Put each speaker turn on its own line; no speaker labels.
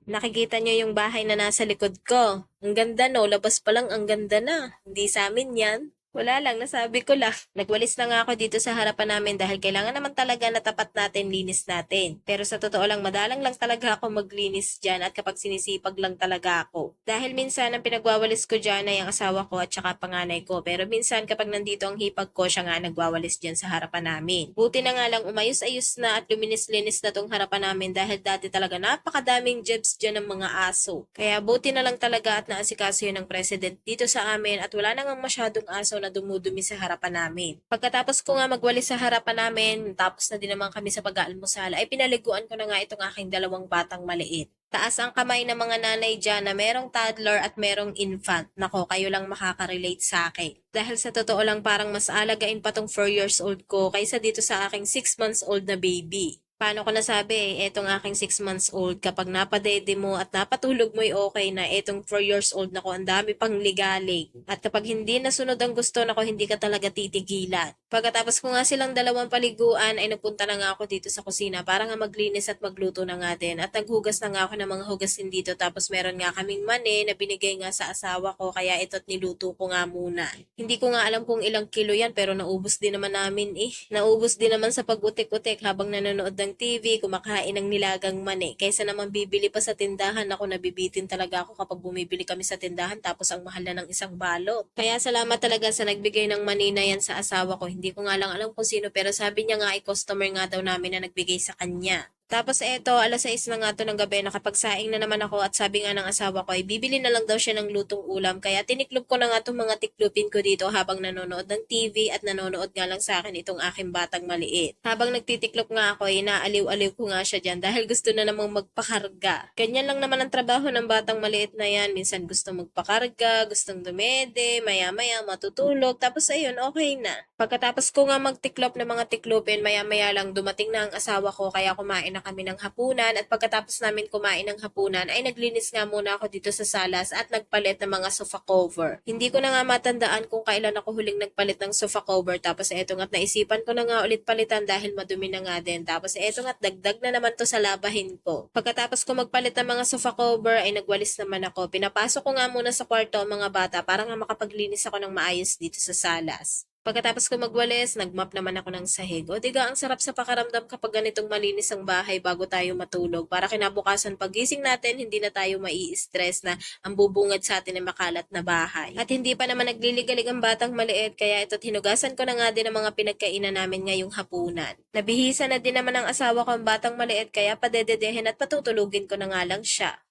Nakikita niyo yung bahay na nasa likod ko. Ang ganda no, labas pa lang ang ganda na. Hindi sa amin yan. Wala lang, nasabi ko lang. Nagwalis na nga ako dito sa harapan namin dahil kailangan naman talaga na tapat natin linis natin. Pero sa totoo lang, madalang lang talaga ako maglinis dyan at kapag sinisipag lang talaga ako. Dahil minsan ang pinagwawalis ko dyan ay ang asawa ko at saka panganay ko. Pero minsan kapag nandito ang hipag ko, siya nga nagwawalis dyan sa harapan namin. Buti na nga lang umayos-ayos na at luminis-linis na tong harapan namin dahil dati talaga napakadaming jebs dyan ng mga aso. Kaya buti na lang talaga at naasikaso yun ng president dito sa amin at wala nang masyadong aso na dumudumi sa harapan namin. Pagkatapos ko nga magwalis sa harapan namin, tapos na din naman kami sa pag-aalmusal, ay pinaliguan ko na nga itong aking dalawang batang maliit. Taas ang kamay ng mga nanay dyan na merong toddler at merong infant. Nako, kayo lang makaka-relate sa akin. Dahil sa totoo lang parang mas alagain pa tong 4 years old ko kaysa dito sa aking 6 months old na baby. Paano ko nasabi, etong aking 6 months old, kapag napadede mo at napatulog mo'y okay na, etong 4 years old na ko, ang dami pang ligalig. At kapag hindi nasunod ang gusto na ko, hindi ka talaga titigilan. Pagkatapos ko nga silang dalawang paliguan, ay nagpunta na nga ako dito sa kusina para nga maglinis at magluto na nga din. At naghugas na nga ako ng mga hugasin dito, tapos meron nga kaming mani na binigay nga sa asawa ko, kaya ito't niluto ko nga muna. Hindi ko nga alam kung ilang kilo yan, pero naubos din naman namin eh. Naubos din naman sa pag-utik-utik habang nanonood ng TV, kumakain ng nilagang mani. Kaysa naman bibili pa sa tindahan, ako nabibitin talaga ako kapag bumibili kami sa tindahan tapos ang mahal na ng isang balot. Kaya salamat talaga sa nagbigay ng mani na yan sa asawa ko. Hindi ko nga lang alam kung sino pero sabi niya nga ay customer nga daw namin na nagbigay sa kanya. Tapos eto, 6:00 na nga to ng gabi, nakapagsaing na naman ako at sabi nga ng asawa ko ay bibili na lang daw siya ng lutong ulam. Kaya tiniklop ko na nga itong mga tiklupin ko dito habang nanonood ng TV at nanonood nga lang sa akin itong aking batang maliit. Habang nagtitiklop nga ako, inaaliw-aliw ko nga siya dyan dahil gusto na namang magpakarga. Ganyan lang naman ang trabaho ng batang maliit na yan. Minsan gusto magpakarga, gustong dumede, maya-maya matutulog, tapos ayun, okay na. Pagkatapos ko nga magtiklop ng mga tiklupin, maya-maya lang dumating na ang asawa ko kaya kumain na kami ng hapunan at pagkatapos namin kumain ng hapunan ay naglinis nga muna ako dito sa salas at nagpalit ng mga sofa cover. Hindi ko na nga matandaan kung kailan ako huling nagpalit ng sofa cover tapos eto nga't naisipan ko na nga ulit palitan dahil madumi na nga din. Tapos eto nga't dagdag na naman to sa labahin ko. Pagkatapos ko magpalit ng mga sofa cover ay nagwalis naman ako. Pinapasok ko nga muna sa kwarto ang mga bata para nga makapaglinis ako ng maayos dito sa salas. Pagkatapos ko magwalis, nagmap naman ako ng sahig. O diga, ang sarap sa pakaramdam kapag ganitong malinis ang bahay bago tayo matulog. Para kinabukasan pagising natin, hindi na tayo mai-stress na ang bubungad sa atin ay makalat na bahay. At hindi pa naman nagliligalig ang batang maliit, kaya ito't hinugasan ko na nga din ang mga pinagkainan namin ngayong hapunan. Nabihisa na din naman ang asawa ko ang batang maliit, kaya padededehin at patutulugin ko na nga lang siya.